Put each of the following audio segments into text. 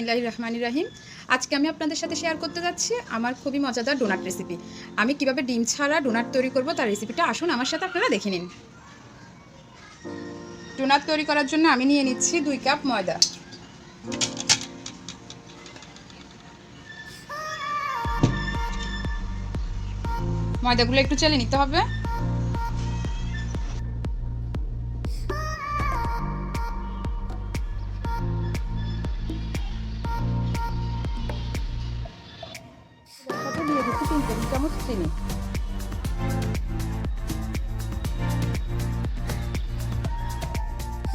বিসমিল্লাহির রহমানির রহিম। আজকে আমি আপনাদের সাথে শেয়ার করতে যাচ্ছি আমার খুবই মজাদার ডোনাট রেসিপি। আমি কিভাবে ডিম ছাড়া ডোনাট তৈরি করব তার রেসিপিটা আসুন আমার সাথে আপনারা দেখে নিন। ডোনাট তৈরি করার জন্য আমি নিয়ে নিচ্ছি 2 কাপ ময়দা। ময়দাগুলো একটু চেলে নিতে হবে। দিয়ে দিচ্ছি 3 টেবিল চামচ চিনি।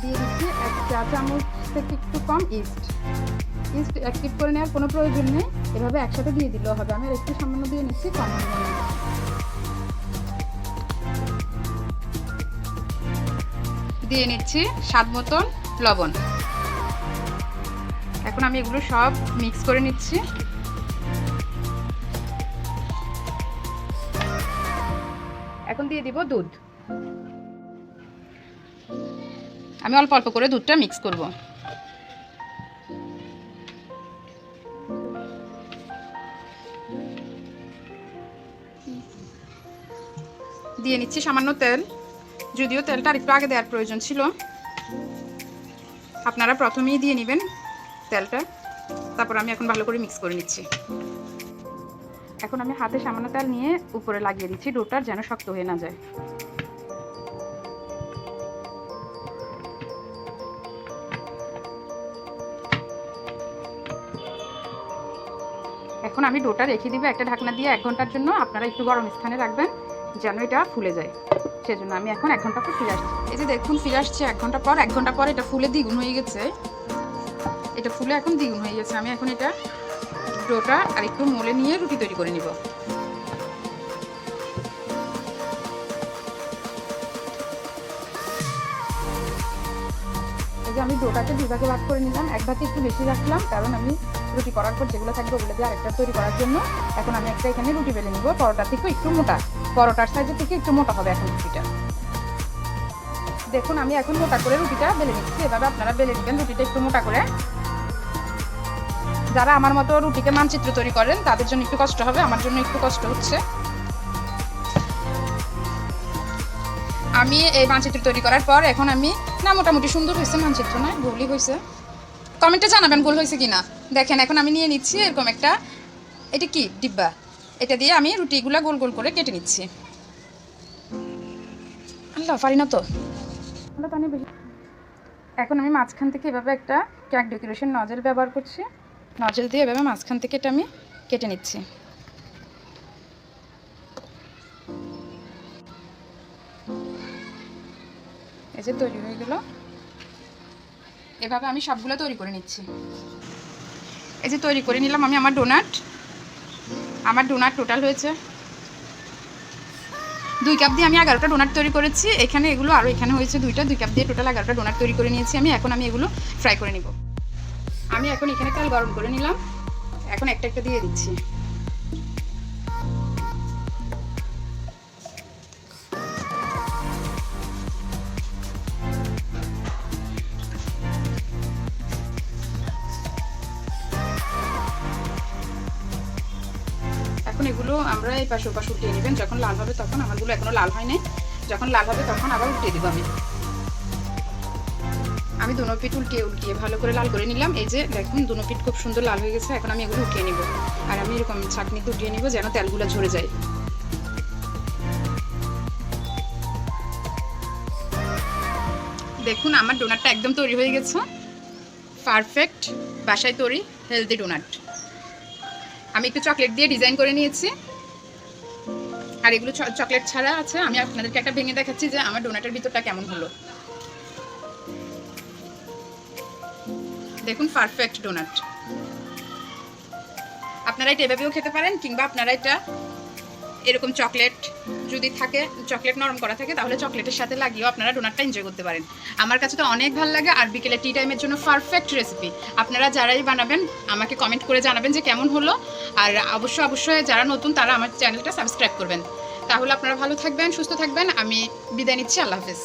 দিয়ে দিচ্ছি 1 চা চামচ থেকে একটু কম ইস্ট। ইস্ট অ্যাক্টিভ করে নেওয়ার কোনো প্রয়োজন নেই, এভাবে একসাথে দিয়ে দিলেও হবে। আমি একটু সামান্য দিয়ে নিচ্ছি কম। দিয়ে নিচ্ছি স্বাদ মতন লবণ। এখন আমি এগুলো সব মিক্স করে নিচ্ছি। এখন দিয়ে দিব দুধ। আমি অল্প অল্প করে দুধটা মিক্স করব। দিয়ে নিচ্ছি সামান্য তেল, যদিও তেলটা আরেকটু আগে দেওয়ার প্রয়োজন ছিল, আপনারা প্রথমেই দিয়ে নেবেন তেলটা। তারপর আমি এখন ভালো করে মিক্স করে নিচ্ছি। এখন আমি হাতে সামান্য তেল নিয়ে উপরে লাগিয়ে দিচ্ছি ডোটার, যেন শক্ত হয়ে না যায়। এখন আমি ডোটা রেখে দিব একটা ঢাকনা দিয়ে 1 ঘন্টার জন্য। আপনারা একটু গরম স্থানে রাখবেন যেন এটা ফুলে যায়, সেজন্য আমি এখন 1 ঘন্টা পর ফিরে আসছি। এই যে দেখুন ফিরে আসছে 1 ঘন্টা পর। 1 ঘন্টা পর এটা ফুলে দ্বিগুণ হয়ে গেছে। এটা ফুলে এখন দ্বিগুণ হয়ে গেছে। আমি এখন এটা ডোটা আর একটু মলে নিয়ে রুটি তৈরি করে নিব। এই যে আমি ডোটাকে 2 ভাগে ভাগ করে নিলাম। 1 ভাগে একটু বেশি রাখলাম, কারণ আমি রুটি করার পর যেগুলো থাকবে ওগুলো দিয়ে আরেকটা তৈরি করার জন্য। এখন আমি একটা এখানে রুটি বেলে নিব, পরোটার থেকে একটু মোটা, পরোটার সাইজের থেকে একটু মোটা হবে এখন রুটিটা। দেখুন আমি এখন মোটা করে রুটিটা বেলে নিচ্ছি। এভাবে আপনারা বেলে নেবেন রুটিটা একটু মোটা করে। যারা আমার মতো রুটিকে মানচিত্র তৈরি করেন তাদের জন্য একটু কষ্ট হবে, আমার জন্য একটু কষ্ট হচ্ছে। আমি এই মানচিত্র তৈরি করার পর এখন আমি মোটামুটি সুন্দর হয়েছে, মানচিত্র নয় ভুলই হয়েছে, কমেন্টে জানাবেন ভুল হয়েছে কিনা। দেখেন এখন আমি নিয়ে নিচ্ছি এরকম একটা, এটা কি ডিব্বা, এটা দিয়ে আমি রুটিগুলা গোল গোল করে কেটে নিচ্ছি। আল্লাহ পারি না তো। এখন আমি মাঝখান থেকে এভাবে একটা কেক ডেকোরেশন নজেল ব্যবহার করছি। নজেল দিয়ে এভাবে মাঝখান থেকে এটা আমি কেটে নিচ্ছি। এই যে তৈরি হয়ে গেল। এভাবে আমি সবগুলো তৈরি করে নিচ্ছি। এই যে তৈরি করে নিলাম আমি আমার ডোনাট। আমার ডোনাট টোটাল হয়েছে 2 কাপ দিয়ে আমি 11টা ডোনাট তৈরি করেছি। এখানে এগুলো আরও এখানে হয়েছে 2টা, 2 কাপ দিয়ে টোটাল 11টা ডোনাট তৈরি করে নিয়েছি আমি। এখন আমি এগুলো ফ্রাই করে নিব। আমি এখন এখানে তেল গরম করে নিলাম। এখন একটা একটা দিয়ে দিচ্ছি। এখন এগুলো আমরা এই পাশে ওপাশে উঠিয়ে নেবেন। যখন লাল হবে তখন, আমারগুলো এখনো লাল হয় নাই, যখন লাল হবে তখন আবার উঠিয়ে দেবো আমি দুনো পিঠ উল্টিয়ে ভালো করে লাল করে নিলাম। এই যে দেখুন দুনো পিঠ খুব সুন্দর লাল হয়ে গেছে। এখন আমি এগুলো উঠিয়ে নিব, আর আমি এরকম ছাঁকনিতে উঠিয়ে নিব যেন তেলগুলো ঝরে যায়। দেখুন আমার ডোনাটটা একদম তৈরি হয়ে গেছে, পারফেক্ট বাসায় তৈরি হেলদি ডোনাট। আমি একটু চকলেট দিয়ে ডিজাইন করে নিয়েছি, আর এগুলো চকলেট ছাড়া আছে। আমি আপনাদেরকে একটা ভেঙে দেখাচ্ছি যে আমার ডোনাটের ভিতরটা কেমন হলো। দেখুন পারফেক্ট ডোনাট। আপনারা এটা এভাবেও খেতে পারেন, কিংবা আপনারা এটা এরকম চকলেট যদি থাকে, চকলেট নরম করা থাকে, তাহলে চকলেটের সাথে লাগিয়েও আপনারা ডোনাটটা এনজয় করতে পারেন। আমার কাছে তো অনেক ভালো লাগে, আর বিকেলে টি টাইমের জন্য পারফেক্ট রেসিপি। আপনারা যারাই বানাবেন আমাকে কমেন্ট করে জানাবেন যে কেমন হলো। আর অবশ্যই যারা নতুন তারা আমার চ্যানেলটা সাবস্ক্রাইব করবেন। তাহলে আপনারা ভালো থাকবেন, সুস্থ থাকবেন। আমি বিদায় নিচ্ছি। আল্লাহ হাফেজ।